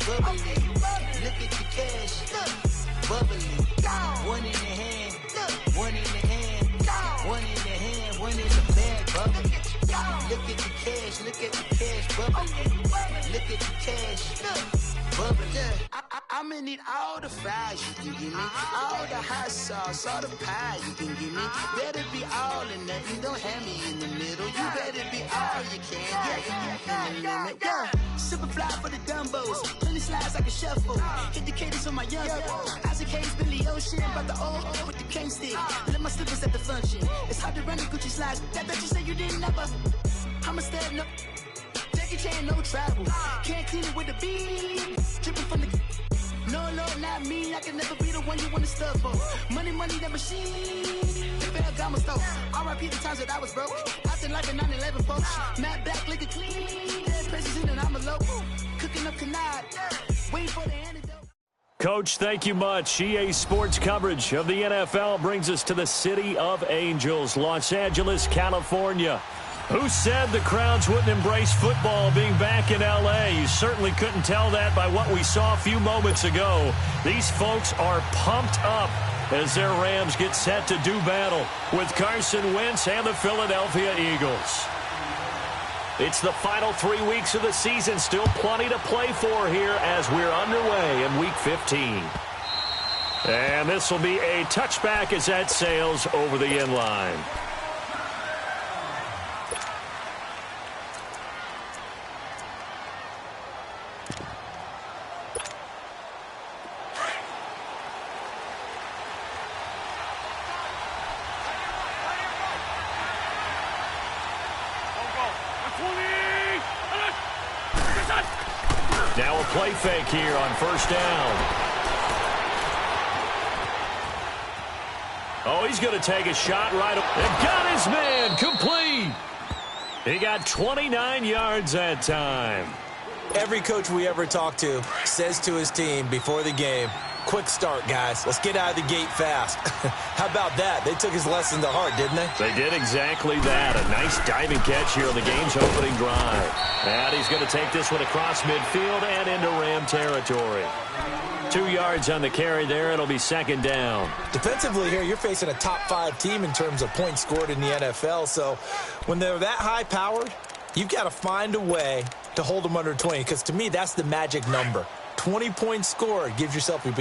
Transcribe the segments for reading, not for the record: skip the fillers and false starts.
bubbly. Look at the cash, bubbly. One in the hand, one in the hand, one in the hand, one in the bag, bubbly. Look at the cash, bubbly. Look at the cash, bubbly. I'ma need all the fries you can give me, all the hot sauce, all the pie you can give me. Better be all or nothing, don't have me in the middle. You better be all you can, yeah, in the limit, yeah. Super fly for the Dumbos, plenty slides like a shuffle. Hit the cadence on my young Isaac Hayes, Billy Ocean, about the old with the cane stick. Let my slippers at the function. It's hard to run the Gucci slides. That bet you say you didn't never. I'ma step no. Jackie Chan, no travel. Can't clean it with a beat. Dripping from the. No, not me. I can never be the one you want to stuff for. Money, that machine. Ferragamo store. R.I.P. the times that I was broke. Acting like a 9/11 folks. Matt back, liquor clean. Dead president and I'm a local. Cooking up canard. Waiting for the antidote. Coach, thank you much. EA Sports coverage of the NFL brings us to the City of Angels, Los Angeles, California. Who said the crowds wouldn't embrace football being back in L.A.? You certainly couldn't tell that by what we saw a few moments ago. These folks are pumped up as their Rams get set to do battle with Carson Wentz and the Philadelphia Eagles. It's the final 3 weeks of the season. Still plenty to play for here as we're underway in Week 15. And this will be a touchback as that sails over the end line. Now a play fake here on first down. Oh, he's going to take a shot right. And got his man complete. He got 29 yards that time. Every coach we ever talk to says to his team before the game, quick start, guys. Let's get out of the gate fast. How about that? They took his lesson to heart, didn't they? They did exactly that. A nice diving catch here on the game's opening drive. And he's going to take this one across midfield and into Ram territory. 2 yards on the carry there. It'll be second down. Defensively here, you're facing a top-5 team in terms of points scored in the NFL. So when they're that high-powered, you've got to find a way to hold them under 20, because to me, that's the magic number. 20 points scored, you give yourself your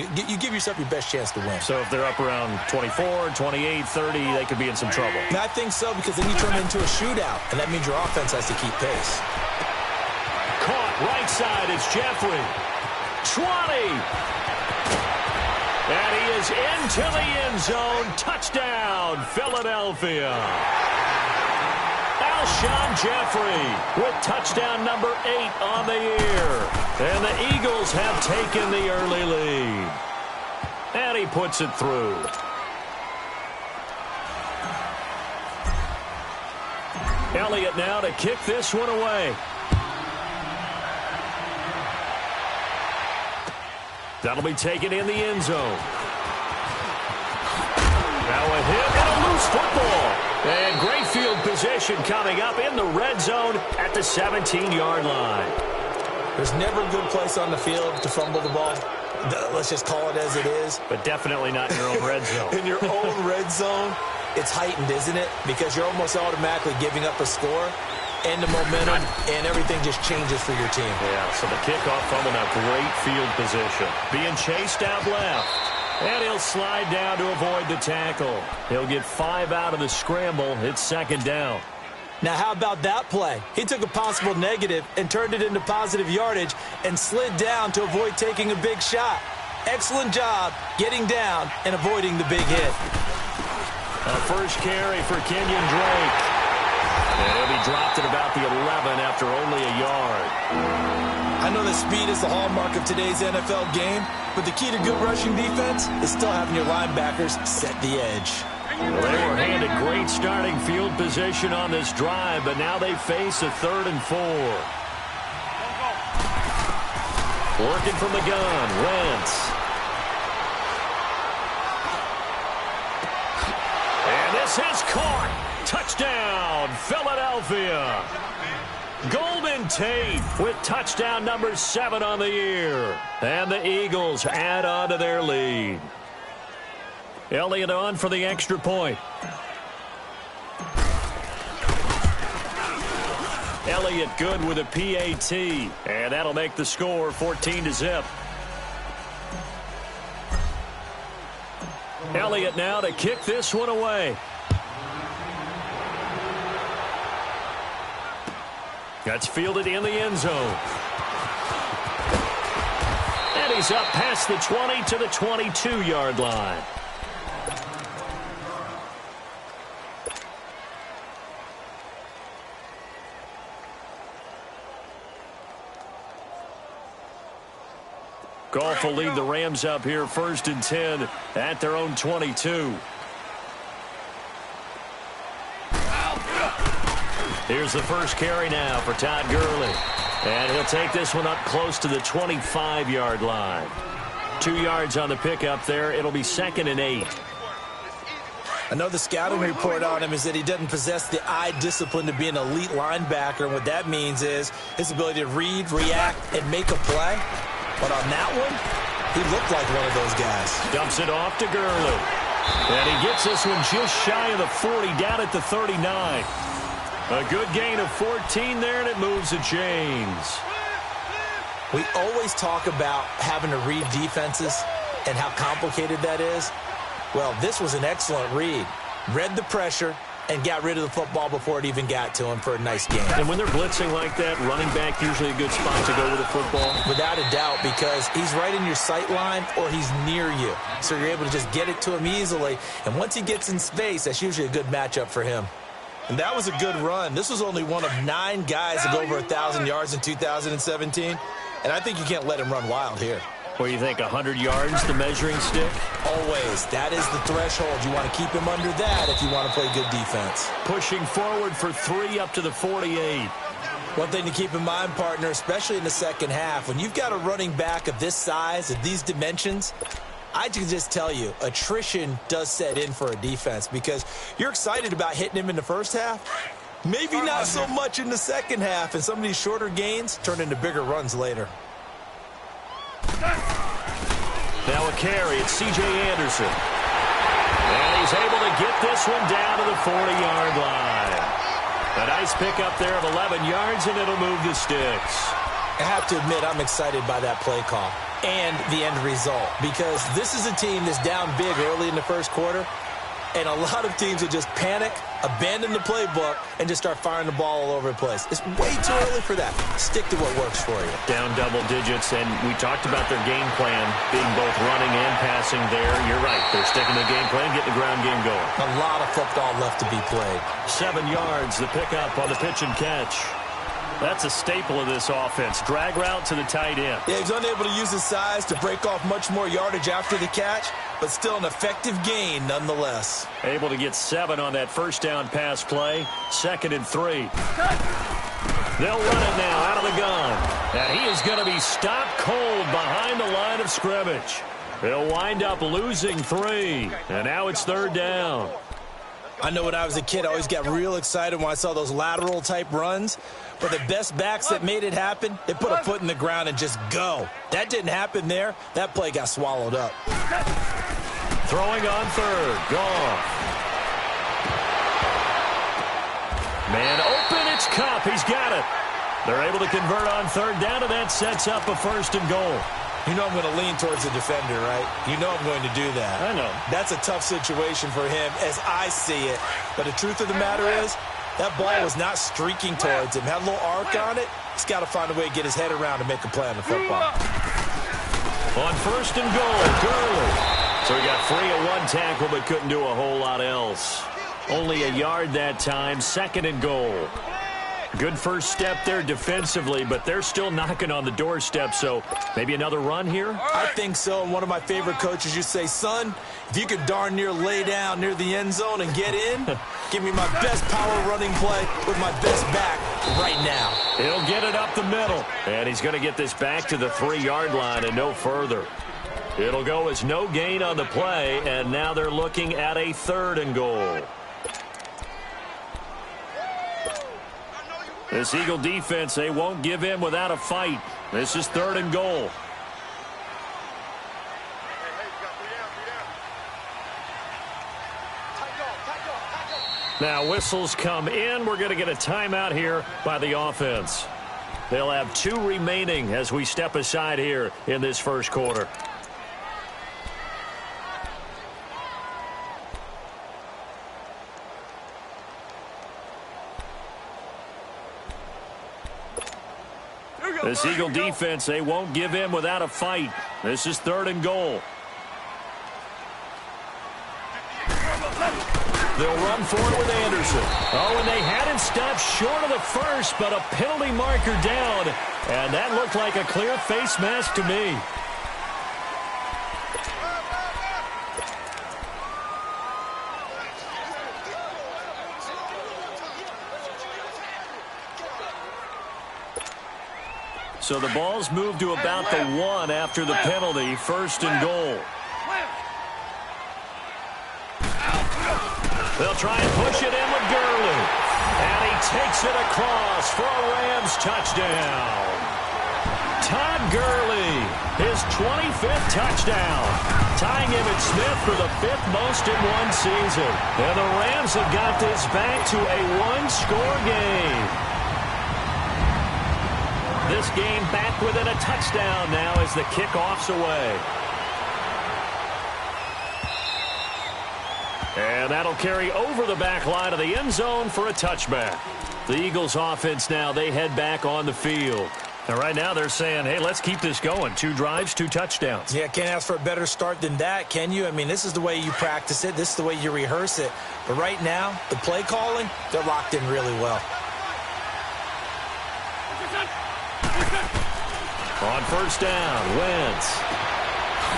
best chance to win. So if they're up around 24, 28, 30, they could be in some trouble. And I think so, because then you turn it into a shootout, and that means your offense has to keep pace. Caught right side, it's Jeffrey. 20. And he is into the end zone. Touchdown, Philadelphia. Alshon Jeffrey with touchdown number 8 on the year. And the Eagles have taken the early lead. And he puts it through. Elliott now to kick this one away. That'll be taken in the end zone. Now a hit and a loose football. And great field position coming up in the red zone at the 17-yard line. There's never a good place on the field to fumble the ball. Let's just call it as it is. But definitely not in your own red zone. In your own red zone, it's heightened, isn't it? Because you're almost automatically giving up a score and the momentum, and everything just changes for your team. Yeah, so the kickoff from a great field position. Being chased out left. And he'll slide down to avoid the tackle. He'll get 5 out of the scramble. It's second down. Now, how about that play? He took a possible negative and turned it into positive yardage and slid down to avoid taking a big shot. Excellent job getting down and avoiding the big hit. A first carry for Kenyon Drake. And he'll be dropped at about the 11 after only a yard. I know that speed is the hallmark of today's NFL game, but the key to good rushing defense is still having your linebackers set the edge. Well, they were handed great starting field position on this drive, but now they face a 3rd and 4. Working from the gun, Wentz. And this is caught. Touchdown, Philadelphia. Golden Tate with touchdown number 7 on the year. And the Eagles add on to their lead. Elliott on for the extra point. Elliott good with a PAT. And that'll make the score 14-0. Elliott now to kick this one away. That's fielded in the end zone. And he's up past the 20 to the 22-yard line. Goff will lead the Rams up here 1st and 10 at their own 22. Here's the first carry now for Todd Gurley. And he'll take this one up close to the 25-yard line. 2 yards on the pickup there. It'll be 2nd and 8. I know the scouting report on him is that he doesn't possess the eye discipline to be an elite linebacker. And what that means is his ability to read, react, and make a play. But on that one, he looked like one of those guys. Dumps it off to Gurley. And he gets this one just shy of the 40, down at the 39. A good gain of 14 there, and it moves the chains. We always talk about having to read defenses and how complicated that is. Well, this was an excellent read. Read the pressure and got rid of the football before it even got to him for a nice game. And when they're blitzing like that, running back usually a good spot to go with the football? Without a doubt, because he's right in your sight line or he's near you. So you're able to just get it to him easily. And once he gets in space, that's usually a good matchup for him. And that was a good run. This was only one of 9 guys to go over 1,000 yards in 2017. And I think you can't let him run wild here. What do you think, 100 yards, the measuring stick? Always. That is the threshold. You want to keep him under that if you want to play good defense. Pushing forward for 3 up to the 48. One thing to keep in mind, partner, especially in the second half, when you've got a running back of this size, of these dimensions, I can just tell you, attrition does set in for a defense because you're excited about hitting him in the first half. Maybe not so much in the second half, and some of these shorter gains turn into bigger runs later. Now a carry, it's C.J. Anderson. And he's able to get this one down to the 40-yard line. A nice pickup there of 11 yards, and it'll move the sticks. I have to admit, I'm excited by that play call and the end result because this is a team that's down big early in the first quarter, and a lot of teams will just panic, abandon the playbook, and just start firing the ball all over the place. It's way too early for that. Stick to what works for you. Down double digits, and we talked about their game plan being both running and passing there. You're right. They're sticking to the game plan, getting the ground game going. A lot of football left to be played. 7 yards, the pickup on the pitch and catch. That's a staple of this offense. Drag route to the tight end. Yeah, he's unable to use his size to break off much more yardage after the catch, but still an effective gain nonetheless. Able to get 7 on that first down pass play. 2nd and 3. They'll run it now out of the gun. And he is going to be stopped cold behind the line of scrimmage. They'll wind up losing 3. And now it's 3rd down. I know when I was a kid, I always got real excited when I saw those lateral-type runs. But the best backs that made it happen, they put a foot in the ground and just go. That didn't happen there. That play got swallowed up. Throwing on 3rd. Goff. Man open, it's Kupp. He's got it. They're able to convert on 3rd down, and that sets up a 1st and goal. You know I'm going to lean towards the defender, right? You know I'm going to do that. I know. That's a tough situation for him as I see it. But the truth of the matter is, that ball was not streaking towards him. Had a little arc on it. He's got to find a way to get his head around and make a play on the football. On 1st and goal, Gurley. So he got free of 1 tackle but couldn't do a whole lot else. Only a yard that time, 2nd and goal. Good first step there defensively, but they're still knocking on the doorstep, so maybe another run here? I think so, and one of my favorite coaches used to say, son, if you could darn near lay down near the end zone and get in, give me my best power running play with my best back right now. He'll get it up the middle, and he's going to get this back to the 3-yard line and no further. It'll go as no gain on the play, and now they're looking at a 3rd and goal. This Eagle defense, they won't give in without a fight. This is 3rd and goal. Now whistles come in. We're going to get a timeout here by the offense. They'll have 2 remaining as we step aside here in this first quarter. This Eagle defense, they won't give in without a fight. This is 3rd and goal. They'll run for it with Anderson. Oh, and they had him stopped short of the first, but a penalty marker down. And that looked like a clear face mask to me. So the ball's moved to about the 1 after the penalty. 1st and goal. They'll try and push it in with Gurley. And he takes it across for a Rams touchdown. Todd Gurley, his 25th touchdown. Tying Emmitt Smith for the 5th most in one season. And the Rams have got this back to a 1-score game. This game back within a touchdown now as the kickoff's away. And that'll carry over the back line of the end zone for a touchback. The Eagles offense now, they head back on the field. And right now they're saying, hey, let's keep this going. 2 drives, 2 touchdowns. Yeah, can't ask for a better start than that, can you? I mean, this is the way you practice it. This is the way you rehearse it. But right now, the play calling, they're locked in really well. On 1st down, Wentz.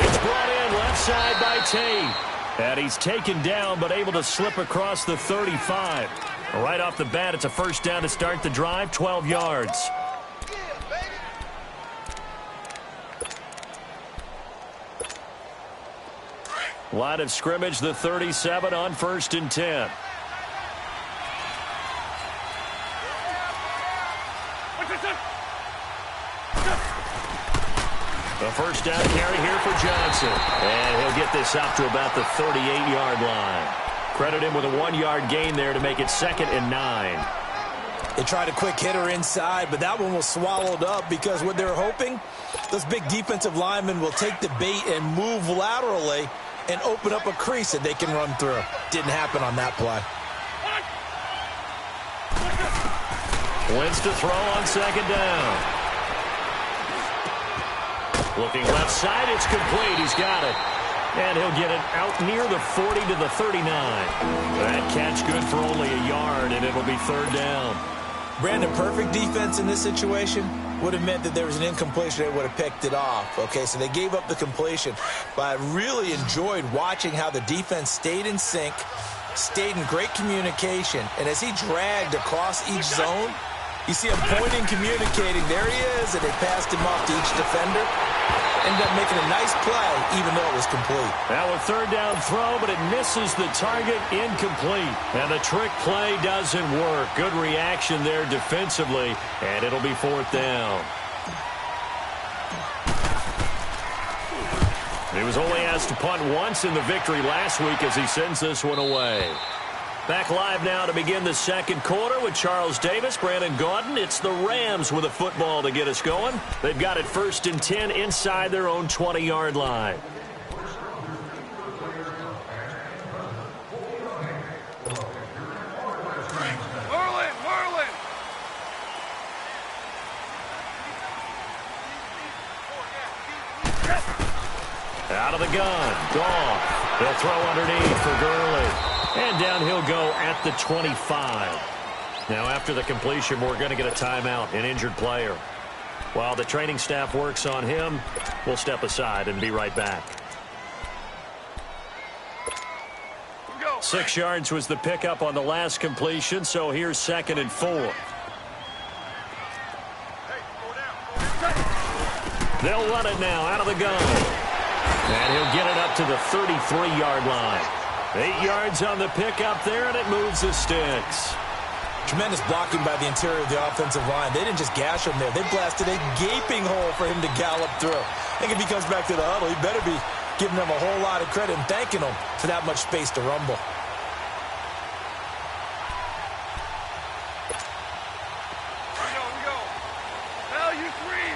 It's brought in left side by Tate. And he's taken down but able to slip across the 35. Right off the bat, it's a 1st down to start the drive, 12 yards. Line of scrimmage, the 37 on 1st and 10. The 1st down carry here for Johnson. And he'll get this up to about the 38-yard line. Credit him with a 1-yard gain there to make it 2nd and 9. They tried a quick hitter inside, but that one was swallowed up because what they're hoping, those big defensive linemen will take the bait and move laterally and open up a crease that they can run through. Didn't happen on that play. Wentz to throw on 2nd down. Looking left side, it's complete. He's got it. And he'll get it out near the 40 to the 39. That catch good for only a yard, and it'll be 3rd down. Brandon, perfect defense in this situation would have meant that there was an incompletion. They would have picked it off. Okay, so they gave up the completion. But I really enjoyed watching how the defense stayed in sync, stayed in great communication. And as he dragged across each zone, you see him pointing, communicating. There he is, and they passed him off to each defender. Ended up making a nice play, even though it was complete. Now a 3rd down throw, but it misses the target, incomplete. And the trick play doesn't work. Good reaction there defensively, and it'll be 4th down. He was only asked to punt once in the victory last week as he sends this one away. Back live now to begin the 2nd quarter with Charles Davis, Brandon Gaudin. It's the Rams with a football to get us going. They've got it 1st and 10 inside their own 20-yard line. Merlin! Out of the gun, Goff. They'll throw underneath for Gurley. And down he'll go at the 25. Now after the completion, we're going to get a timeout, an injured player. While the training staff works on him, we'll step aside and be right back. 6 yards was the pickup on the last completion, so here's 2nd and 4. They'll run it now out of the gun. And he'll get it up to the 33-yard line. 8 yards on the pickup there, and it moves the sticks. Tremendous blocking by the interior of the offensive line. They didn't just gash him there. They blasted a gaping hole for him to gallop through. I think if he comes back to the huddle, he better be giving them a whole lot of credit and thanking them for that much space to rumble. We go. Value three.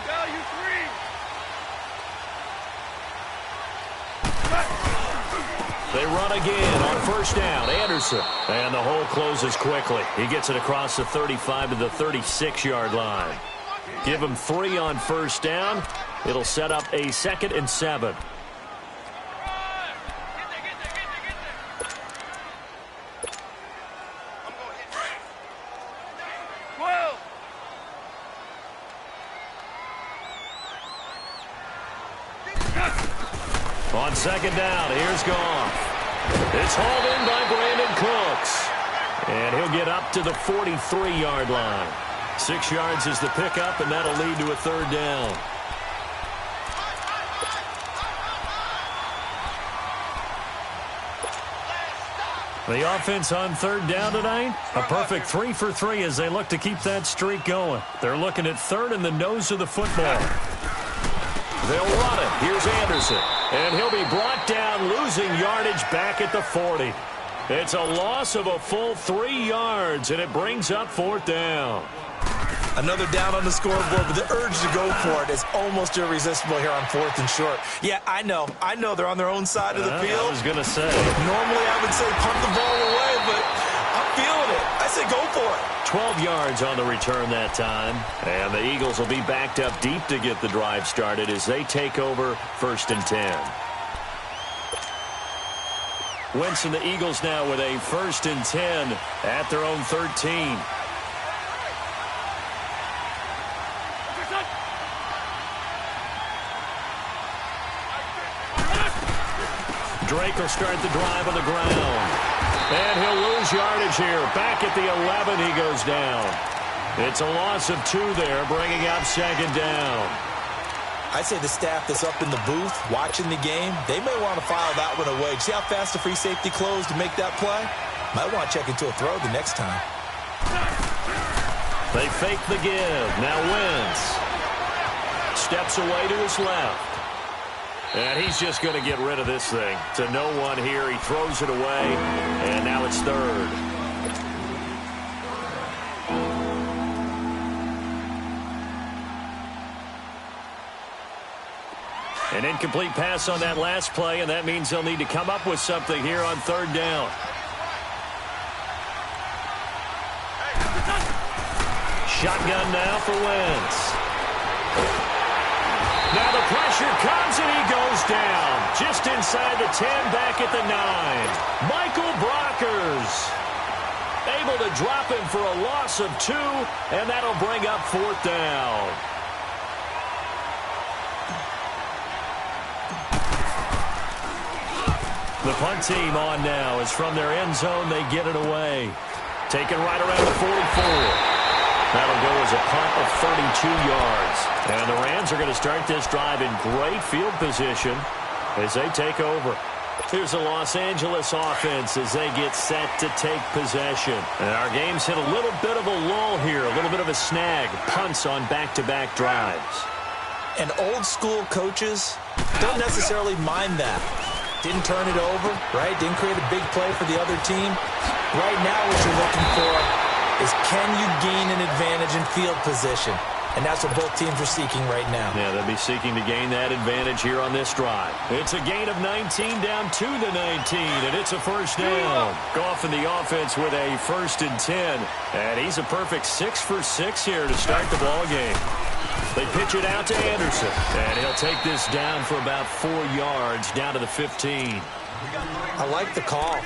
They run again on first down. Anderson. And the hole closes quickly. He gets it across the 35 to the 36-yard line. Give him 3 on first down. It'll set up a 2nd and 7. On second down, here's Goff. It's hauled in by Brandon Cooks. And he'll get up to the 43-yard line. 6 yards is the pickup, and that'll lead to a 3rd down. The offense on 3rd down tonight, a perfect 3 for 3 as they look to keep that streak going. They're looking at 3rd in the nose of the football. They'll run it. Here's Anderson. And he'll be brought down, losing yardage back at the 40. It's a loss of a full 3 yards, and it brings up 4th down. Another down on the scoreboard, but the urge to go for it is almost irresistible here on 4th and short. Yeah, I know they're on their own side of the field. I was going to say. Normally I would say punt the ball away, but I'm feeling it. I say go for it. 12 yards on the return that time. And the Eagles will be backed up deep to get the drive started as they take over 1st and 10. Wentz and the Eagles now with a 1st and 10 at their own 13. Drake will start the drive on the ground. And he'll lose yardage here. Back at the 11, he goes down. It's a loss of 2 there, bringing up 2nd down. I say the staff that's up in the booth watching the game, they may want to file that one away. See how fast the free safety closed to make that play? Might want to check into a throw the next time. They fake the give. Now Wentz steps away to his left. And he's just going to get rid of this thing. To no one here. He throws it away. And now it's 3rd. An incomplete pass on that last play, and that means they'll need to come up with something here on 3rd down. Shotgun now for Wentz. Now the pressure comes, and he goes down. Just inside the 10, back at the 9. Michael Brockers able to drop him for a loss of 2, and that'll bring up 4th down. The punt team on now is from their end zone. They get it away. Taken right around the 44. That'll go as a punt of 32 yards. And the Rams are going to start this drive in great field position as they take over. Here's the Los Angeles offense as they get set to take possession. And our game's hit a little bit of a lull here, a little bit of a snag. Punts on back-to-back drives. And old-school coaches don't necessarily mind that. Didn't turn it over, right? Didn't create a big play for the other team. Right now what you're looking for is can you gain an advantage in field position? And that's what both teams are seeking right now. Yeah, they'll be seeking to gain that advantage here on this drive. It's a gain of 19 down to the 19, and it's a 1st down. Goff in the offense with a 1st and 10, and he's a perfect 6 for 6 here to start the ball game. They pitch it out to Anderson, and he'll take this down for about 4 yards down to the 15. I like the call.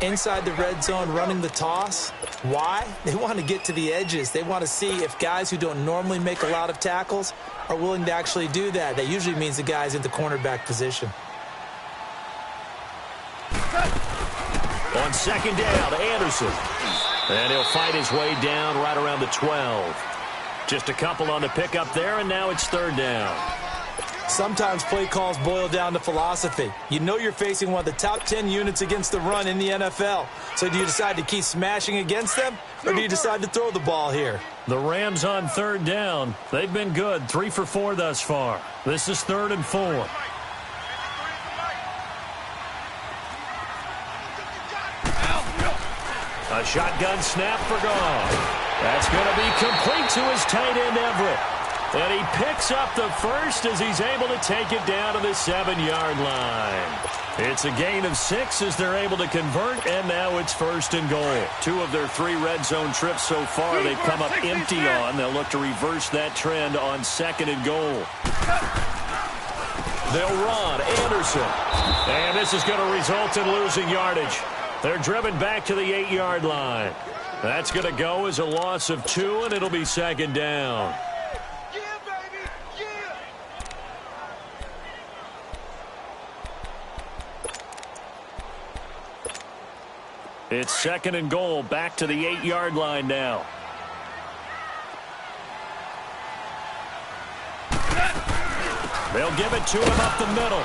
Inside the red zone, running the toss. Why? They want to get to the edges. They want to see if guys who don't normally make a lot of tackles are willing to actually do that. That usually means the guy's in the cornerback position. On 2nd down, Anderson. And he'll fight his way down right around the 12. Just a couple on the pickup there, and now it's 3rd down. Sometimes play calls boil down to philosophy. You know you're facing one of the top 10 units against the run in the NFL. So do you decide to keep smashing against them, or do you decide to throw the ball here? The Rams on third down. They've been good, 3 for 4 thus far. This is 3rd and 4. A shotgun snap for Goff. That's going to be complete to his tight end, Everett. And he picks up the first as he's able to take it down to the 7-yard line. It's a gain of 6 as they're able to convert, and now it's 1st and goal. 2 of their 3 red zone trips so far they've come up empty on. They'll look to reverse that trend on 2nd and goal. They'll run Anderson. And this is going to result in losing yardage. They're driven back to the 8-yard line. That's going to go as a loss of 2, and it'll be 2nd down. It's 2nd and goal, back to the 8-yard line now. They'll give it to him up the middle.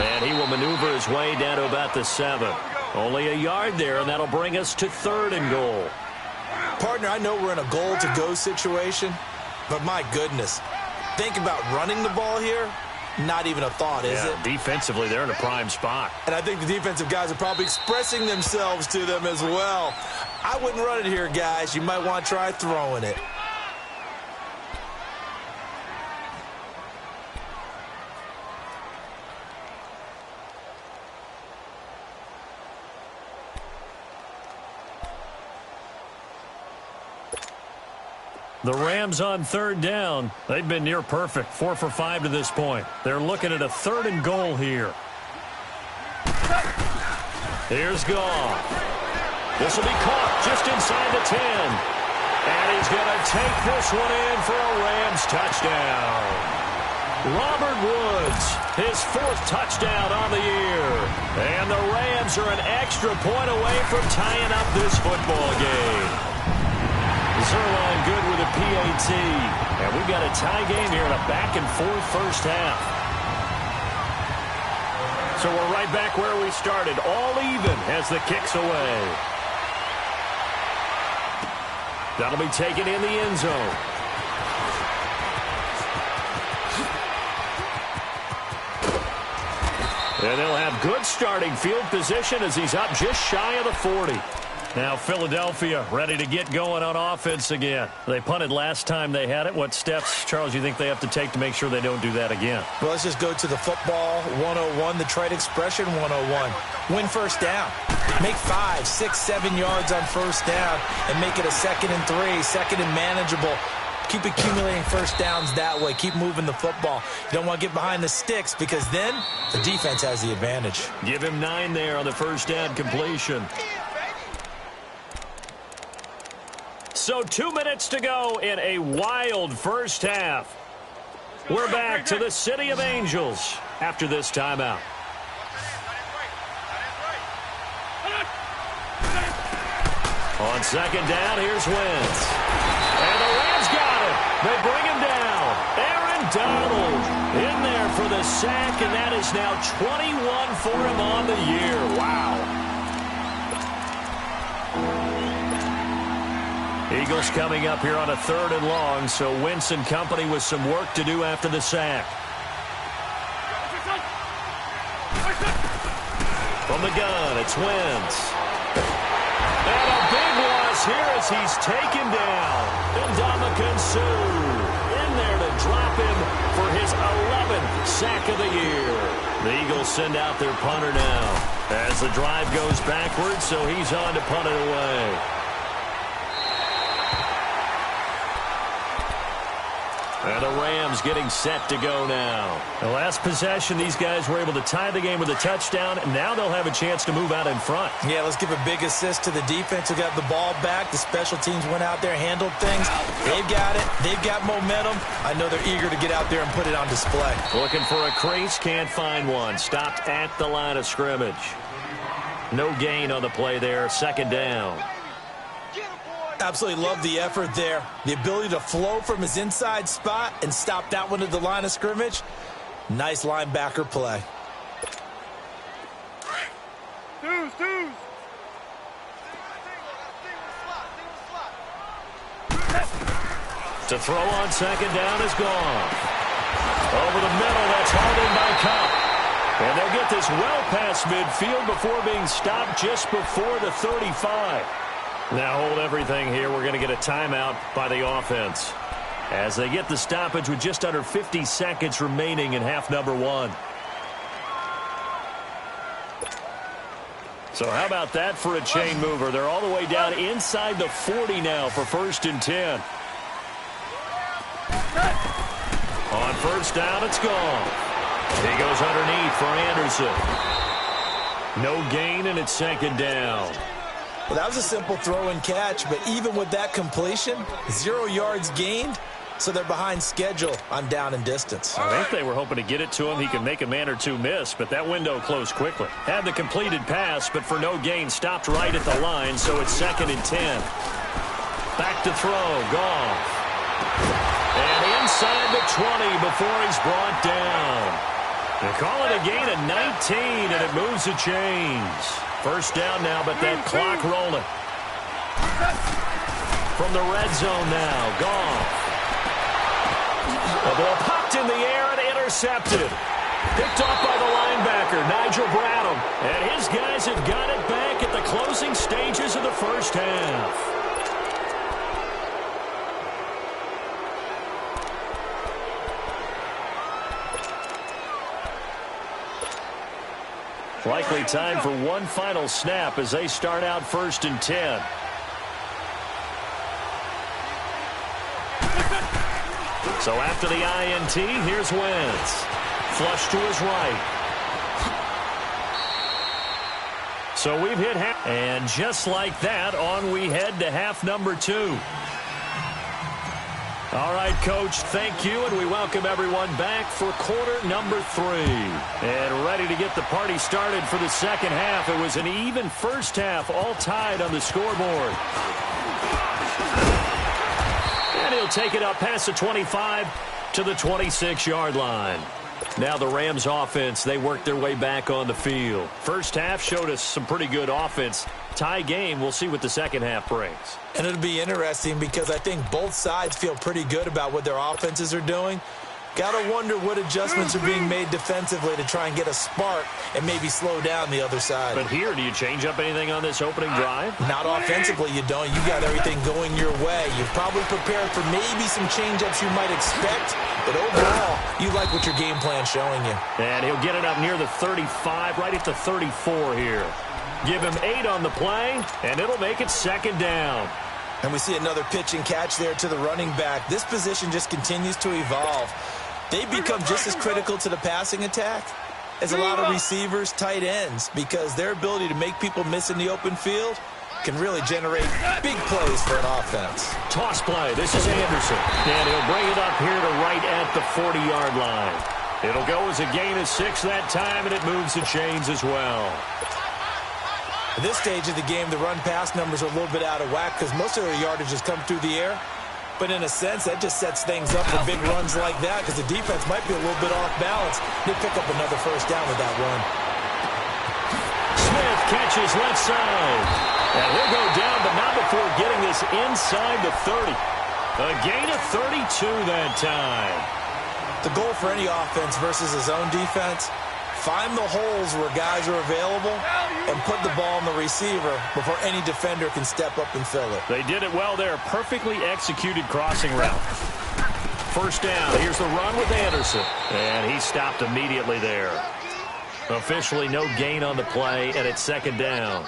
And he will maneuver his way down to about the 7. Only a yard there, and that'll bring us to 3rd and goal. Partner, I know we're in a goal-to-go situation, but my goodness, think about running the ball here. Not even a thought, is it? Defensively, they're in a prime spot. And I think the defensive guys are probably expressing themselves to them as well. I wouldn't run it here, guys. You might want to try throwing it. The Rams on 3rd down. They've been near perfect, 4 for 5 to this point. They're looking at a 3rd and goal here. Here's Goff. This will be caught just inside the 10. And he's going to take this one in for a Rams touchdown. Robert Woods, his 4th touchdown on the year. And the Rams are an extra point away from tying up this football game. Zerline good with a PAT. And we've got a tie game here in a back-and-forth first half. So we're right back where we started, all even as the kick's away. That'll be taken in the end zone. And they'll have good starting field position as he's up just shy of the 40. Now Philadelphia ready to get going on offense again. They punted last time they had it. What steps, Charles, you think they have to take to make sure they don't do that again? Well, let's just go to the football 101, the trade expression 101. Win first down. Make 5, 6, 7 yards on first down and make it a 2nd and 3, 2nd and manageable. Keep accumulating first downs that way. Keep moving the football. You don't want to get behind the sticks because then the defense has the advantage. Give him 9 there on the first down completion. So 2 minutes to go in a wild first half. We're back to the City of Angels after this timeout. On 2nd down, here's Wentz. And the Rams got it. They bring him down. Aaron Donald in there for the sack, and that is now 21 for him on the year. Wow. Eagles coming up here on a 3rd and long, so Wentz and company with some work to do after the sack. From the gun, it's Wentz. And a big loss here as he's taken down. Ndamukong Suh in there to drop him for his 11th sack of the year. The Eagles send out their punter now as the drive goes backwards, so he's on to punt it away. And the Rams getting set to go now. The last possession, these guys were able to tie the game with a touchdown, and now they'll have a chance to move out in front. Yeah, let's give a big assist to the defense who got the ball back. The special teams went out there, handled things. They've got it. They've got momentum. I know they're eager to get out there and put it on display. Looking for a crease, can't find one. Stopped at the line of scrimmage. No gain on the play there, 2nd down. Absolutely love the effort there. The ability to flow from his inside spot and stop that one at the line of scrimmage. Nice linebacker play. Deuce. To throw on second down is gone. Over the middle, that's hauled in by Kupp. And they'll get this well past midfield before being stopped just before the 35. Now hold everything here. We're going to get a timeout by the offense as they get the stoppage with just under 50 seconds remaining in half number one. So how about that for a chain mover? They're all the way down inside the 40 now for 1st and 10. On first down, it's gone. He goes underneath for Anderson. No gain, and it's 2nd down. Well, that was a simple throw and catch, but even with that completion, 0 yards gained, so they're behind schedule on down and distance. I think they were hoping to get it to him. He could make a man or two miss, but that window closed quickly. Had the completed pass, but for no gain, stopped right at the line, so it's 2nd and 10. Back to throw, Goff. And inside the 20 before he's brought down. They call it a gain of 19, and it moves the chains. First down now, but that clock rolling. From the red zone now, Goff. The ball popped in the air and intercepted. Picked off by the linebacker, Nigel Bradham. And his guys have got it back at the closing stages of the first half. Likely time for one final snap as they start out 1st and 10. So after the INT, here's Wentz. Flush to his right. So we've hit half. And just like that, on we head to half number 2. All right, Coach, thank you, and we welcome everyone back for quarter number 3. And ready to get the party started for the second half. It was an even first half, all tied on the scoreboard. And he'll take it up past the 25 to the 26-yard line. Now the Rams offense, they worked their way back on the field. First half showed us some pretty good offense. Tie game, we'll see what the second half brings. And it'll be interesting because I think both sides feel pretty good about what their offenses are doing. Got to wonder what adjustments are being made defensively to try and get a spark and maybe slow down the other side. But here, do you change up anything on this opening drive? Not offensively, you don't. You got everything going your way. You've probably prepared for maybe some change-ups you might expect, but overall, you like what your game plan's showing you. And he'll get it up near the 35, right at the 34 here. Give him 8 on the play, and it'll make it 2nd down. And we see another pitch and catch there to the running back. This position just continues to evolve. They become just as critical to the passing attack as a lot of receivers, tight ends, because their ability to make people miss in the open field can really generate big plays for an offense. Toss play. This is Anderson. And he'll bring it up here to right at the 40-yard line. It'll go as a gain of 6 that time, and it moves the chains as well. At this stage of the game, the run-pass numbers are a little bit out of whack because most of their yardage has come through the air. But in a sense, that just sets things up for big runs like that because the defense might be a little bit off balance. They pick up another first down with that run. Smith catches left side. And he'll go down, but not before getting this inside the 30. A gain of 32 that time. The goal for any offense versus his own defense, find the holes where guys are available and put the ball on the receiver before any defender can step up and fill it. They did it well there. Perfectly executed crossing route. First down. Here's the run with Anderson. And he stopped immediately there. Officially no gain on the play, and it's 2nd down.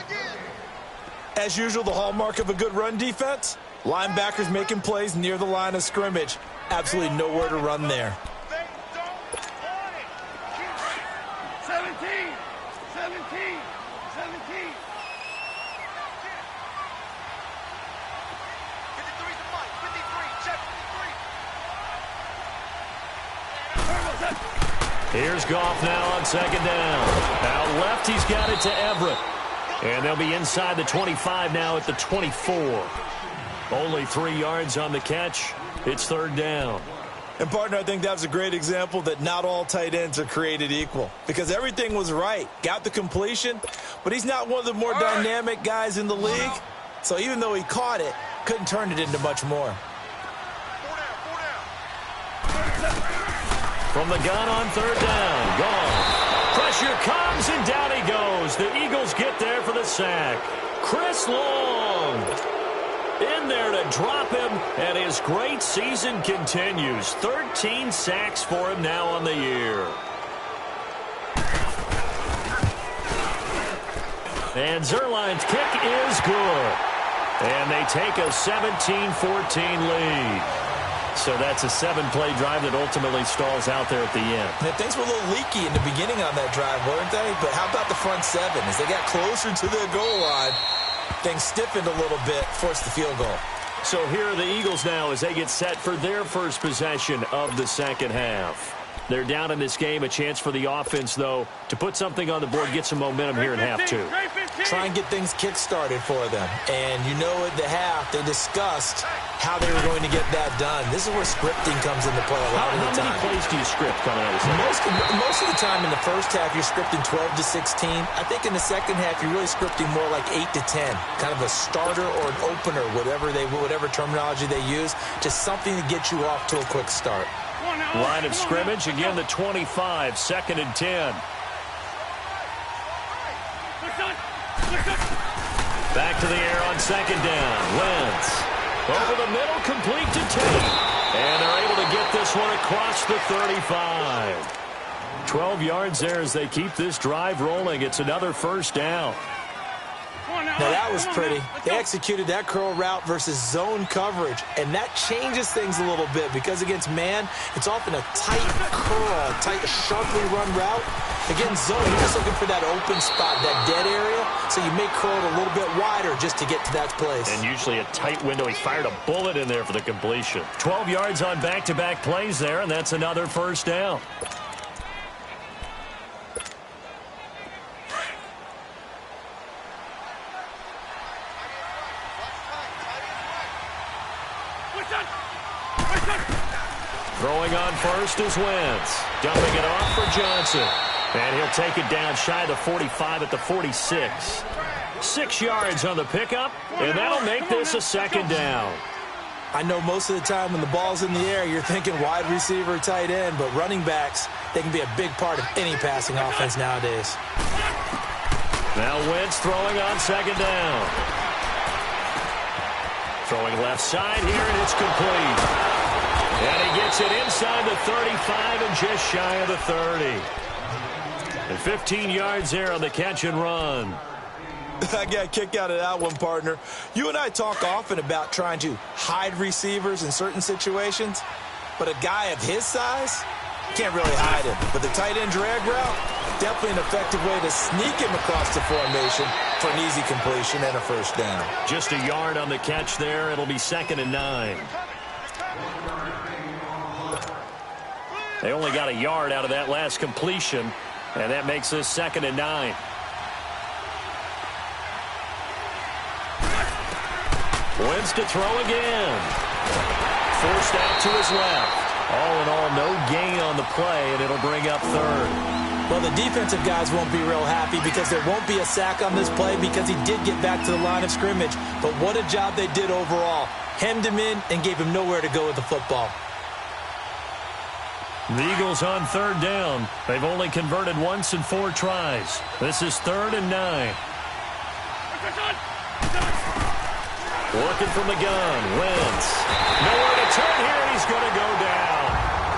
As usual, the hallmark of a good run defense, linebackers making plays near the line of scrimmage. Absolutely nowhere to run there. 17. Here's Goff now on 2nd down. Out left, he's got it to Everett. And they'll be inside the 25 now at the 24. Only 3 yards on the catch. It's 3rd down. And, partner, I think that was a great example that not all tight ends are created equal because everything was right. Got the completion, but he's not one of the more dynamic guys in the league. So even though he caught it, couldn't turn it into much more. From the gun on third down. Gone. Pressure comes, and down he goes. The Eagles get there for the sack. Chris Long in there to drop him, and his great season continues. 13 sacks for him now on the year. And Zuerlein's kick is good. And they take a 17-14 lead. So that's a 7-play drive that ultimately stalls out there at the end. And things were a little leaky in the beginning on that drive, weren't they? But how about the front seven? As they got closer to the goal line, things stiffened a little bit, forced the field goal. So here are the Eagles now as they get set for their first possession of the second half. They're down in this game. A chance for the offense, though, to put something on the board, get some momentum here in half two. Try and get things kick-started for them. And you know at the half, they discussed how they were going to get that done. This is where scripting comes into play a lot of the time. How many plays do you script coming out of the second? Most of the time in the first half, you're scripting 12 to 16. I think in the second half, you're really scripting more like 8 to 10. Kind of a starter or an opener, whatever terminology they use. Just something to get you off to a quick start. Line of scrimmage, again the 25, 2nd and 10. Back to the air on 2nd down. Wentz over the middle, complete to Tate. And they're able to get this one across the 35. 12 yards there as they keep this drive rolling. It's another first down. Now, that was pretty. They executed that curl route versus zone coverage, and that changes things a little bit because against man, it's often a tight curl, tight, sharply run route. Against zone, you're just looking for that open spot, that dead area, so you may curl it a little bit wider just to get to that place. And usually a tight window. He fired a bullet in there for the completion. 12 yards on back-to-back plays there, and that's another first down. Throwing on first is Wentz. Dumping it off for Johnson. And he'll take it down shy of the 45 at the 46. 6 yards on the pickup, and that'll make this a 2nd down. I know most of the time when the ball's in the air, you're thinking wide receiver, tight end, but running backs, they can be a big part of any passing offense nowadays. Now Wentz throwing on 2nd down. Throwing left side here, and it's complete. And he gets it inside the 35 and just shy of the 30. And 15 yards there on the catch and run. I got a kick out of that one, partner. You and I talk often about trying to hide receivers in certain situations, but a guy of his size, can't really hide him. But the tight end drag route, definitely an effective way to sneak him across the formation for an easy completion and a first down. Just a yard on the catch there. It'll be 2nd and 9. They only got a yard out of that last completion, and that makes this 2nd and 9. Wentz to throw again. Forced out to his left. All in all, no gain on the play, and it'll bring up 3rd. Well, the defensive guys won't be real happy because there won't be a sack on this play because he did get back to the line of scrimmage. But what a job they did overall. Hemmed him in and gave him nowhere to go with the football. The Eagles on 3rd down. They've only converted once in 4 tries. This is 3rd and 9. Working from the gun. Wentz. Nowhere to turn here, and he's going to go down.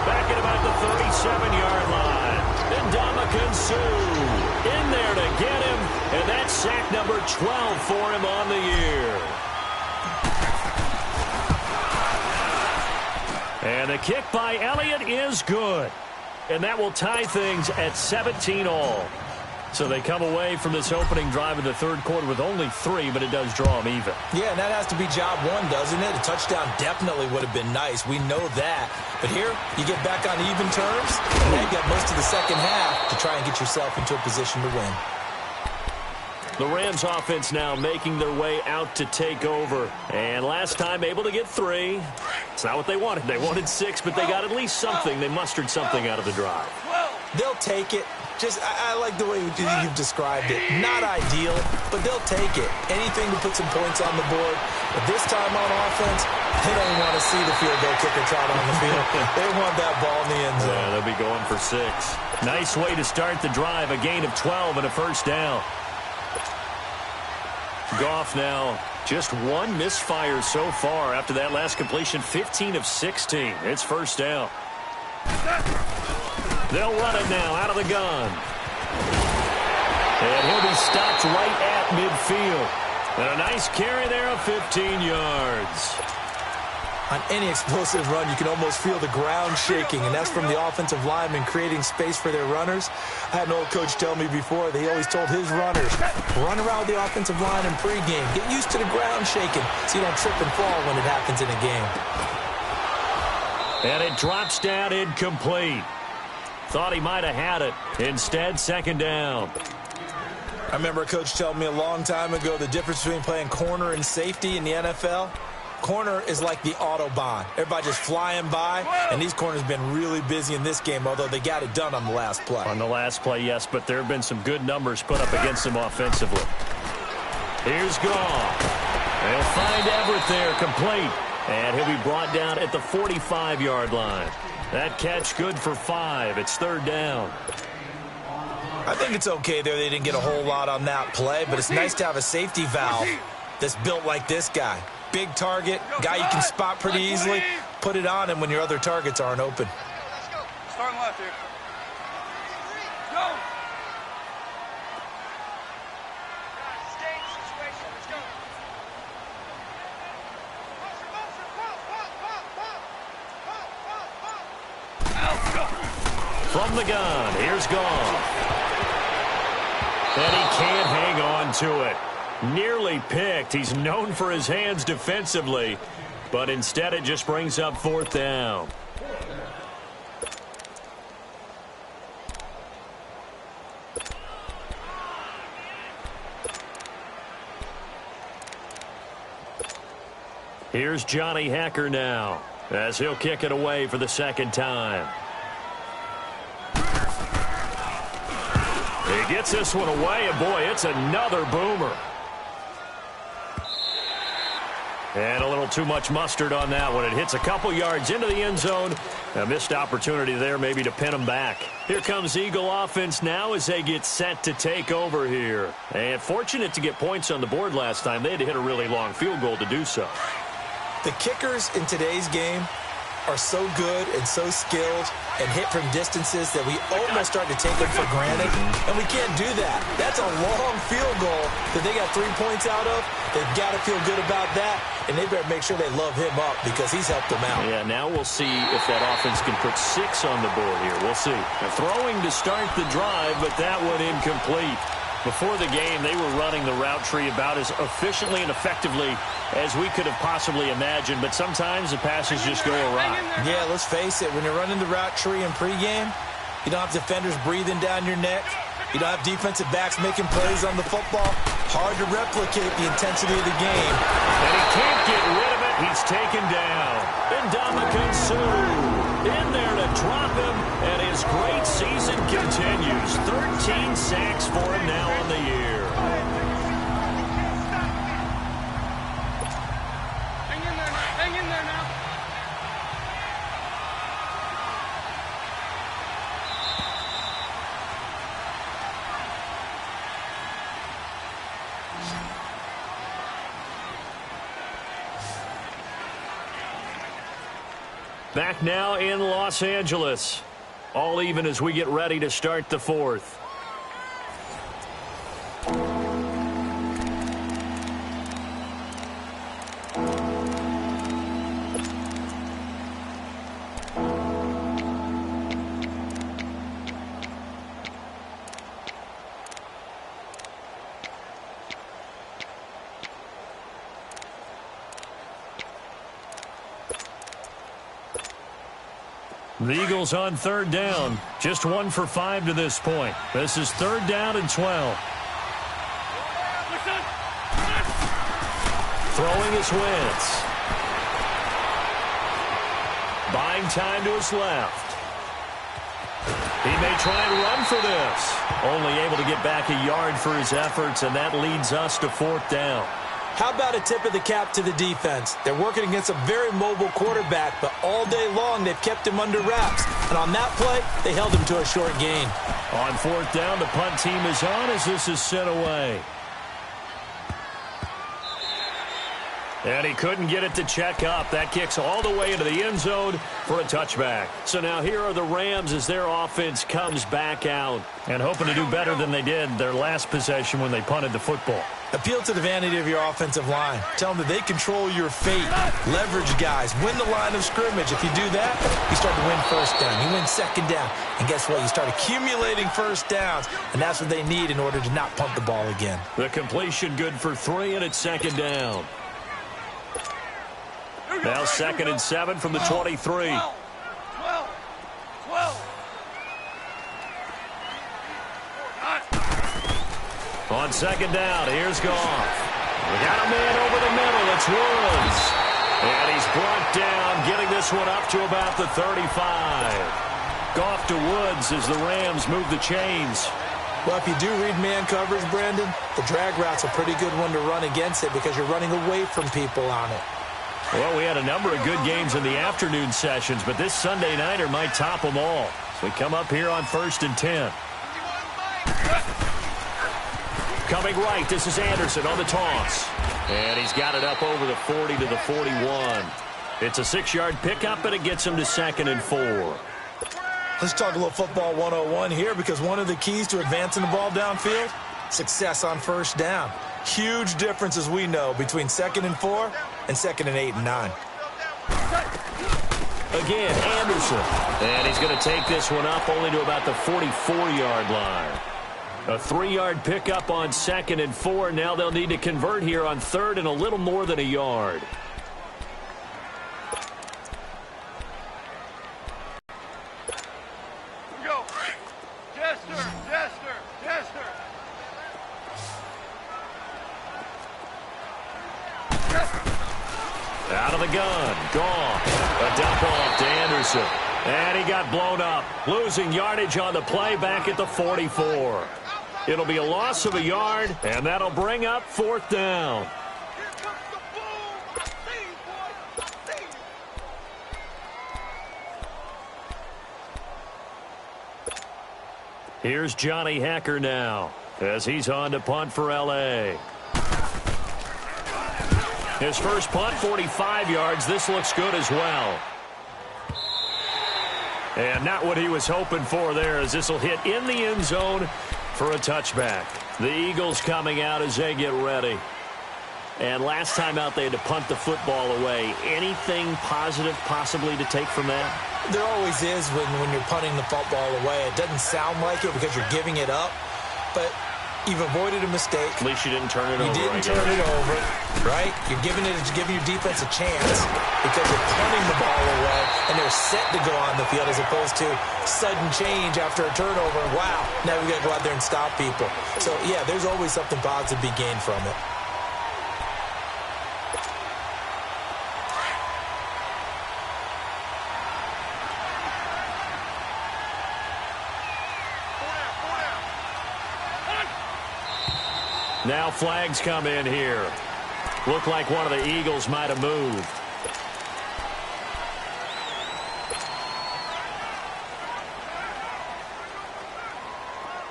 Back at about the 37-yard line. And Ndamukong Suh in there to get him. And that's sack number 12 for him on the year. And the kick by Elliott is good. And that will tie things at 17 all. So they come away from this opening drive in the 3rd quarter with only 3, but it does draw them even. Yeah, and that has to be job 1, doesn't it? A touchdown definitely would have been nice. We know that. But here, you get back on even terms, and now you've got most of the second half to try and get yourself into a position to win. The Rams offense now making their way out to take over. And last time able to get 3. That's not what they wanted. They wanted 6, but they got at least something. They mustered something out of the drive. They'll take it. I like the way you've described it. Not ideal, but they'll take it. Anything to put some points on the board. But this time on offense, they don't want to see the field goal kicker trot on the field. They want that ball in the end zone. Yeah, they'll be going for 6. Nice way to start the drive. A gain of 12 and a first down. Goff now just 1 misfire so far after that last completion. 15 of 16. It's first down. They'll run it now out of the gun. And he'll be stopped right at midfield. And a nice carry there of 15 yards. On any explosive run, you can almost feel the ground shaking, and that's from the offensive linemen creating space for their runners. I had an old coach tell me before that he always told his runners, run around the offensive line in pregame. Get used to the ground shaking so you don't trip and fall when it happens in a game. And it drops down incomplete. Thought he might have had it. Instead, second down. I remember a coach telling me a long time ago the difference between playing corner and safety in the NFL. Corner is like the Autobahn. Everybody just flying by, and these corners have been really busy in this game, although they got it done on the last play. On the last play, yes, but there have been some good numbers put up against them offensively. Here's Goff. They'll find Everett there, complete. And he'll be brought down at the 45-yard line. That catch good for 5. It's third down. I think it's okay there. They didn't get a whole lot on that play, but it's nice to have a safety valve that's built like this guy. Big target, guy you can spot pretty easily. Put it on him when your other targets aren't open. Starting left here. Go! From the gun, here's Goff. And he can't hang on to it. Nearly picked. He's known for his hands defensively, but instead it just brings up fourth down. Here's Johnny Hekker now, as he'll kick it away for the second time. He gets this one away, and boy, it's another boomer. And a little too much mustard on that one. It hits a couple yards into the end zone. A missed opportunity there maybe to pin him back. Here comes Eagle offense now as they get set to take over here. And fortunate to get points on the board last time. They had to hit a really long field goal to do so. The kickers in today's game are so good and so skilled and hit from distances that we almost start to take them for granted, and we can't do that. That's a long field goal that they got 3 points out of. They've got to feel good about that, and they better make sure they love him up because he's helped them out. Yeah, now we'll see if that offense can put 6 on the board here. We'll see. Now, throwing to start the drive, but that one incomplete. Before the game, they were running the route tree about as efficiently and effectively as we could have possibly imagined, but sometimes the passes just go awry. Yeah, let's face it, when you're running the route tree in pregame, you don't have defenders breathing down your neck. You don't have defensive backs making plays on the football. Hard to replicate the intensity of the game. And he can't get rid of it. He's taken down. And Ndamukong Suh in there to drop him, and his great season continues. 13 sacks for him now on the year. Hang in there now. Hang in there now. Back now in Los Angeles. All even as we get ready to start the fourth. The Eagles on third down. Just 1 for 5 to this point. This is third down and 12. Throwing is Wentz. Buying time to his left. He may try and run for this. Only able to get back a yard for his efforts, and that leads us to 4th down. How about a tip of the cap to the defense? They're working against a very mobile quarterback, but all day long they've kept him under wraps. And on that play, they held him to a short gain. On 4th down, the punt team is on as this is sent away. And he couldn't get it to check up. That kicks all the way into the end zone for a touchback. So now here are the Rams as their offense comes back out and hoping to do better than they did their last possession when they punted the football. Appeal to the vanity of your offensive line. Tell them that they control your fate. Leverage guys. Win the line of scrimmage. If you do that, you start to win first down. You win second down. And guess what? You start accumulating first downs. And that's what they need in order to not punt the ball again. The completion good for 3, and it's second down. Now 2nd and 7 from the 23. 12. On 2nd down, here's Goff. We got a man over the middle. It's Woods. And he's brought down, getting this one up to about the 35. Goff to Woods as the Rams move the chains. Well, if you do read man coverage, Brandon, the drag route's a pretty good one to run against it because you're running away from people on it. Well, we had a number of good games in the afternoon sessions, but this Sunday nighter might top them all. So we come up here on 1st and 10. Coming right, this is Anderson on the toss. And he's got it up over the 40 to the 41. It's a 6-yard pickup, and it gets him to 2nd and 4. Let's talk a little football 101 here because one of the keys to advancing the ball downfield, success on first down. Huge difference, as we know, between 2nd and 4 and 2nd and 8 and 9. Again, Anderson. And he's going to take this one up only to about the 44-yard line. A 3-yard pickup on 2nd and 4. Now they'll need to convert here on 3rd and a little more than a yard. Go. Jester. Out of the gun. Goff. A dump off to Anderson. And he got blown up. Losing yardage on the play back at the 44. It'll be a loss of a yard, and that'll bring up 4th down. Here's Johnny Hacker now as he's on to punt for L.A. His first punt, 45 yards. This looks good as well. And not what he was hoping for there, as this will hit in the end zone for a touchback. The Eagles coming out as they get ready. And last time out, they had to punt the football away. Anything positive possibly to take from that? There always is when you're punting the football away. It doesn't sound like it because you're giving it up, but you've avoided a mistake. At least you didn't turn it over. You didn't turn it over, right? You're giving your defense a chance because you're punting the ball away, and they're set to go on the field as opposed to sudden change after a turnover. Wow, now we got to go out there and stop people. So, yeah, there's always something positive to be gained from it. Now flags come in here. Looked like one of the Eagles might have moved.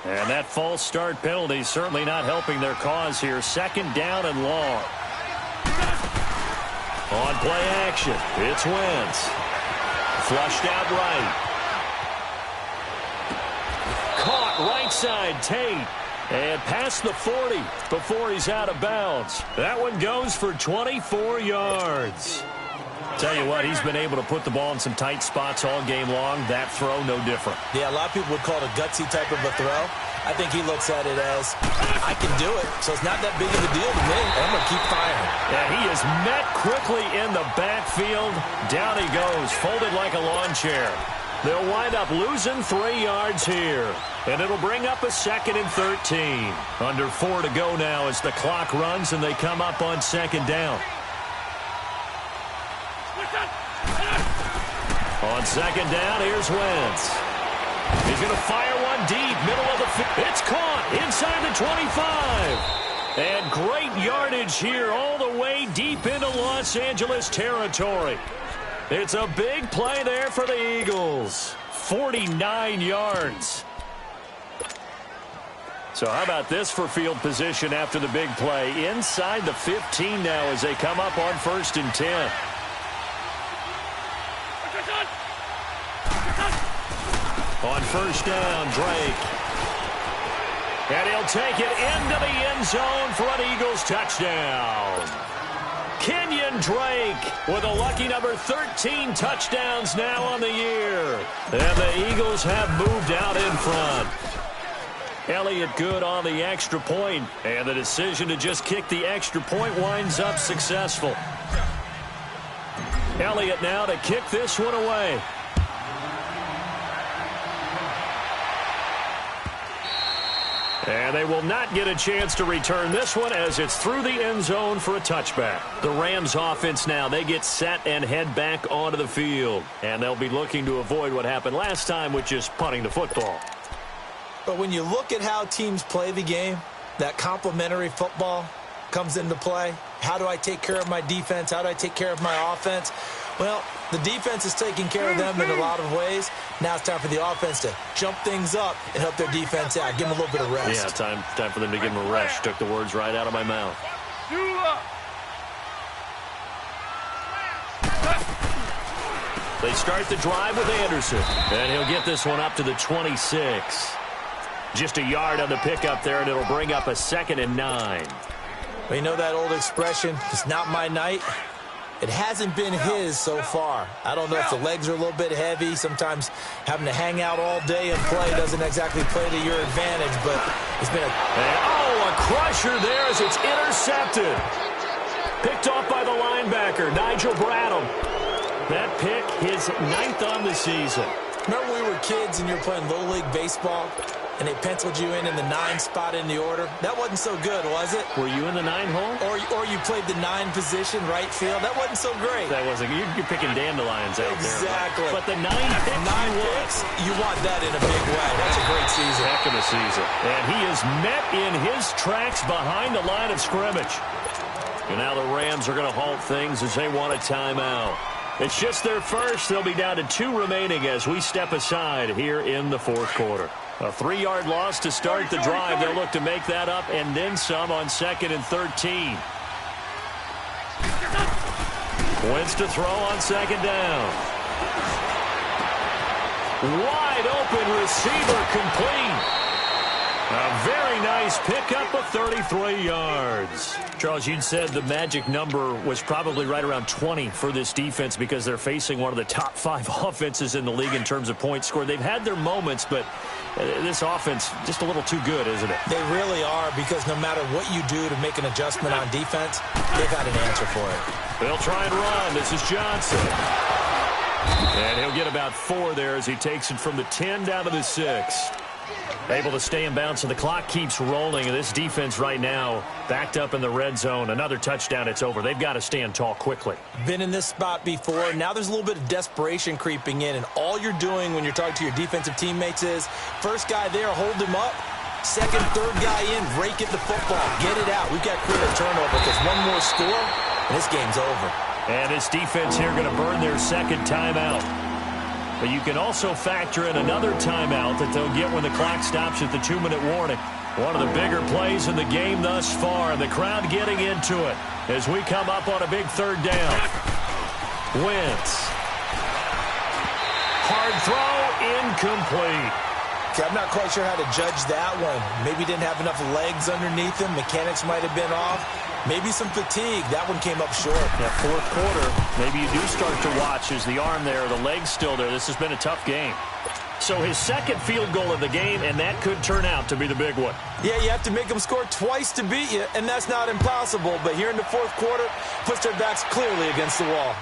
And that false start penalty certainly not helping their cause here. 2nd down and long. On play action, it's Wentz. Flushed out right. Caught right side, Tate. And past the 40 before he's out of bounds. That one goes for 24 yards. Tell you what, he's been able to put the ball in some tight spots all game long. That throw, no different. Yeah, a lot of people would call it a gutsy type of a throw. I think he looks at it as, I can do it, so it's not that big of a deal to me. I'm going to keep firing. And he is met quickly in the backfield. Down he goes, folded like a lawn chair. They'll wind up losing 3 yards here. And it'll bring up a 2nd and 13. Under 4 to go now as the clock runs and they come up on 2nd down. On second down, here's Wentz. He's going to fire one deep, middle of the field. It's caught inside the 25. And great yardage here all the way deep into Los Angeles territory. It's a big play there for the Eagles. 49 yards. So how about this for field position after the big play? Inside the 15 now as they come up on 1st and 10. On 1st down, Drake. And he'll take it into the end zone for an Eagles touchdown. Kenyon Drake with a lucky number 13 touchdowns now on the year. And the Eagles have moved out in front. Elliott good on the extra point, and the decision to just kick the extra point winds up successful. Elliott now to kick this one away. And they will not get a chance to return this one as it's through the end zone for a touchback. The Rams offense now, they get set and head back onto the field. And they'll be looking to avoid what happened last time, which is punting the football. But when you look at how teams play the game, that complementary football comes into play. How do I take care of my defense? How do I take care of my offense? Well, the defense is taking care of them in a lot of ways. Now it's time for the offense to jump things up and help their defense out. Give them a little bit of rest. Yeah, time for them to give them a rest. Took the words right out of my mouth. They start the drive with Anderson. And he'll get this one up to the 26. Just a yard on the pickup there, and it'll bring up a 2nd and 9. Well, you know that old expression, it's not my night. It hasn't been his so far. I don't know if the legs are a little bit heavy. Sometimes having to hang out all day and play doesn't exactly play to your advantage, but it's been a crusher there as it's intercepted. Picked off by the linebacker, Nigel Bradham. That pick, his 9th on the season. Remember when we were kids and you were playing Little League Baseball and they penciled you in the 9 spot in the order? That wasn't so good, was it? Were you in the 9 hole? Or you played the 9 position, right field? That wasn't so great. That wasn't. You're picking dandelions out exactly. there. Exactly. But the 9 picks, 9 picks, you want that in a big way. That's a great season. Heck of a season. And he is met in his tracks behind the line of scrimmage. And now the Rams are going to halt things as they want a timeout. It's just their first. They'll be down to 2 remaining as we step aside here in the 4th quarter. A 3-yard loss to start the drive. They'll look to make that up and then some on 2nd and 13. Wentz to throw on 2nd down. Wide open receiver complete. A very nice pickup of 33 yards. Charles, you'd said the magic number was probably right around 20 for this defense because they're facing one of the top 5 offenses in the league in terms of points scored. They've had their moments, but this offense just a little too good, isn't it? They really are, because no matter what you do to make an adjustment on defense, they've got an answer for it. They'll try and run. This is Johnson. And he'll get about 4 there as he takes it from the 10 down to the 6. Able to stay in bounds, and the clock keeps rolling. And this defense right now backed up in the red zone. Another touchdown, it's over. They've got to stand tall quickly. Been in this spot before. Now there's a little bit of desperation creeping in, and all you're doing when you're talking to your defensive teammates is first guy there, hold him up. Second, third guy in, rake at the football. Get it out. We've got to create a turnover because one more score, and this game's over. And this defense here going to burn their 2nd timeout. But you can also factor in another timeout that they'll get when the clock stops at the 2-minute warning. One of the bigger plays in the game thus far, and the crowd getting into it as we come up on a big 3rd down. Wentz. Hard throw, incomplete. Okay, I'm not quite sure how to judge that one. Maybe didn't have enough legs underneath him. Mechanics might have been off. Maybe some fatigue. That one came up short. That 4th quarter, maybe you do start to watch as the arm there, the leg's still there. This has been a tough game. So his 2nd field goal of the game, and that could turn out to be the big one. Yeah, you have to make them score twice to beat you, and that's not impossible. But here in the 4th quarter, puts their backs clearly against the wall.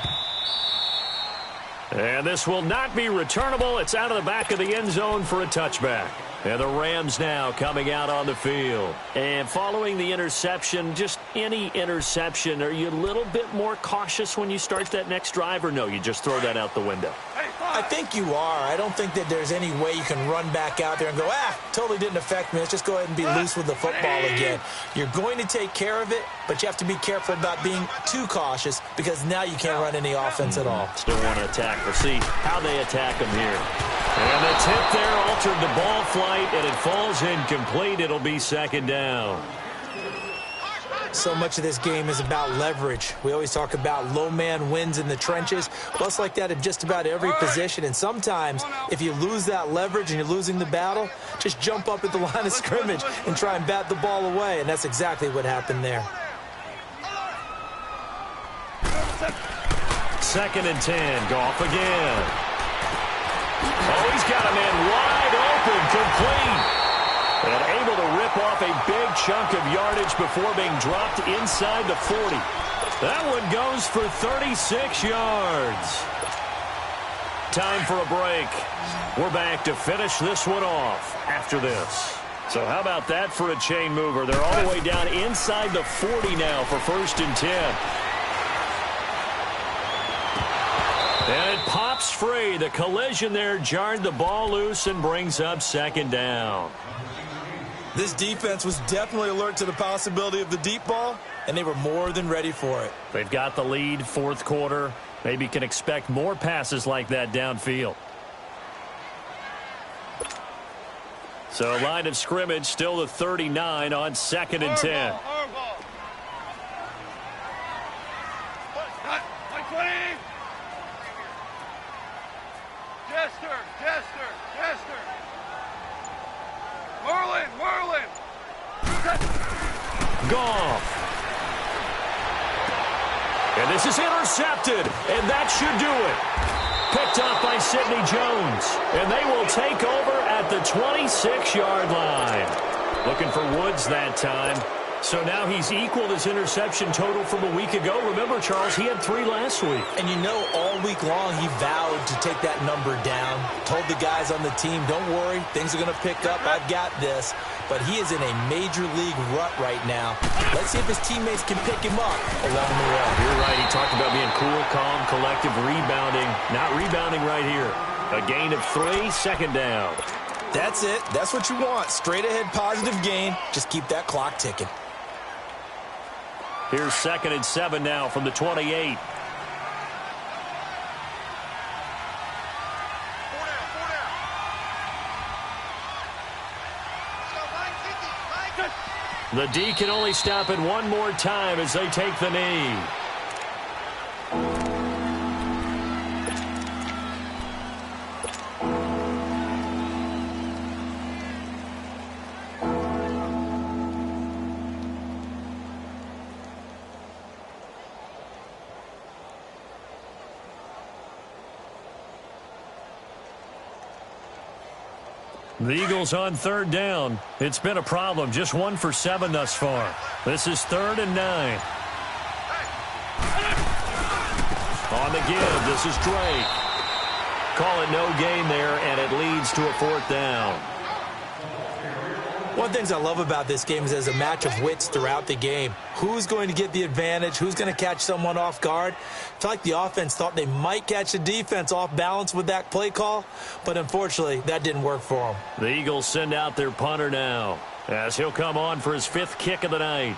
And this will not be returnable. It's out of the back of the end zone for a touchback. And the Rams now coming out on the field. And following the interception, just any interception, are you a little bit more cautious when you start that next drive, or no, you just throw that out the window? Hey. I think you are. I don't think that there's any way you can run back out there and go, totally didn't affect me. Let's just go ahead and be loose with the football again. You're going to take care of it, but you have to be careful about being too cautious because now you can't run any offense at all. Still want to attack. We'll see how they attack him here. And the tip there altered the ball flight, and it falls incomplete. It'll be second down. So much of this game is about leverage. We always talk about low man wins in the trenches. Well, it's like that in just about every position. And sometimes, if you lose that leverage and you're losing the battle, just jump up at the line of scrimmage and try and bat the ball away. And that's exactly what happened there. 2nd and 10. Goff again. Oh, he's got a man wide open, complete. And able to rip off a big chunk of yardage before being dropped inside the 40. That one goes for 36 yards. Time for a break. We're back to finish this one off after this. So how about that for a chain mover? They're all the way down inside the 40 now for 1st and 10. And it pops free. The collision there jarred the ball loose and brings up 2nd down. This defense was definitely alert to the possibility of the deep ball, and they were more than ready for it. They've got the lead, 4th quarter. Maybe can expect more passes like that downfield. So line of scrimmage still the 39 on 2nd and 10. Jester. Merlin. Goff. And this is intercepted, and that should do it. Picked off by Sidney Jones, and they will take over at the 26-yard line. Looking for Woods that time. So now he's equaled his interception total from a week ago. Remember, Charles, he had 3 last week. And you know, all week long he vowed to take that number down. Told the guys on the team, don't worry, things are going to pick up. I've got this. But he is in a major league rut right now. Let's see if his teammates can pick him up along the way. You're right. He talked about being cool, calm, collective, rebounding. Not rebounding right here. A gain of 3, 2nd down. That's it. That's what you want. Straight ahead positive gain. Just keep that clock ticking. Here's 2nd and 7 now from the 28. The D can only stop it one more time as they take the knee. The Eagles on 3rd down. It's been a problem. Just 1 for 7 thus far. This is 3rd and 9. On the give, this is Drake. Call it no gain there, and it leads to a 4th down. One of the things I love about this game is there's a match of wits throughout the game. Who's going to get the advantage? Who's going to catch someone off guard? I feel like the offense thought they might catch the defense off balance with that play call, but unfortunately, that didn't work for them. The Eagles send out their punter now as he'll come on for his 5th kick of the night.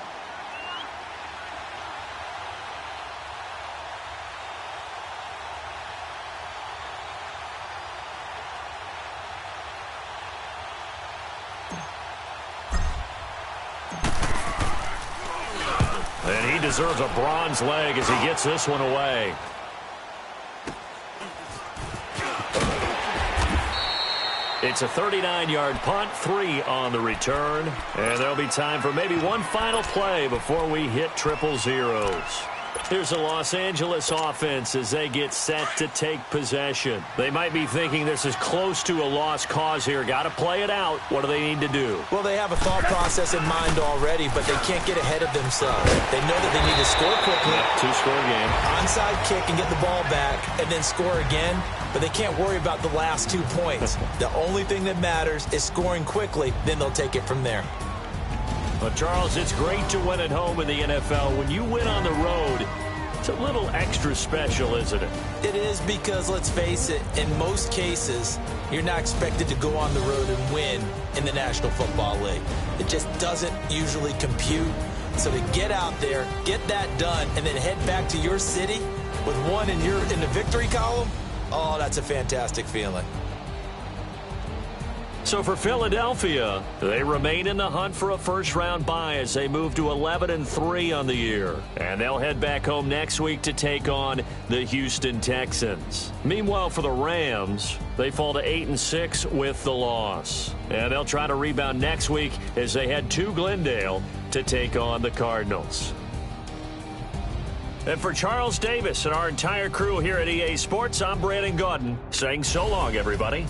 And he deserves a bronze leg as he gets this one away. It's a 39-yard punt, 3 on the return. And there'll be time for maybe one final play before we hit triple zeros. Here's the Los Angeles offense as they get set to take possession. They might be thinking this is close to a lost cause here. Got to play it out. What do they need to do? Well, they have a thought process in mind already, but they can't get ahead of themselves. They know that they need to score quickly. 2-score game. Onside kick and get the ball back and then score again, but they can't worry about the last 2 points. The only thing that matters is scoring quickly, then they'll take it from there. But, Charles, it's great to win at home in the NFL. When you win on the road, It's a little extra special, isn't it? It is because, let's face it, in most cases, you're not expected to go on the road and win in the National Football League. It just doesn't usually compute. So to get out there, get that done, and then head back to your city with one in the victory column, oh, that's a fantastic feeling. So for Philadelphia, they remain in the hunt for a first-round bye as they move to 11-3 on the year. And they'll head back home next week to take on the Houston Texans. Meanwhile, for the Rams, they fall to 8-6 with the loss. And they'll try to rebound next week as they head to Glendale to take on the Cardinals. And for Charles Davis and our entire crew here at EA Sports, I'm Brandon Gaudin saying so long, everybody.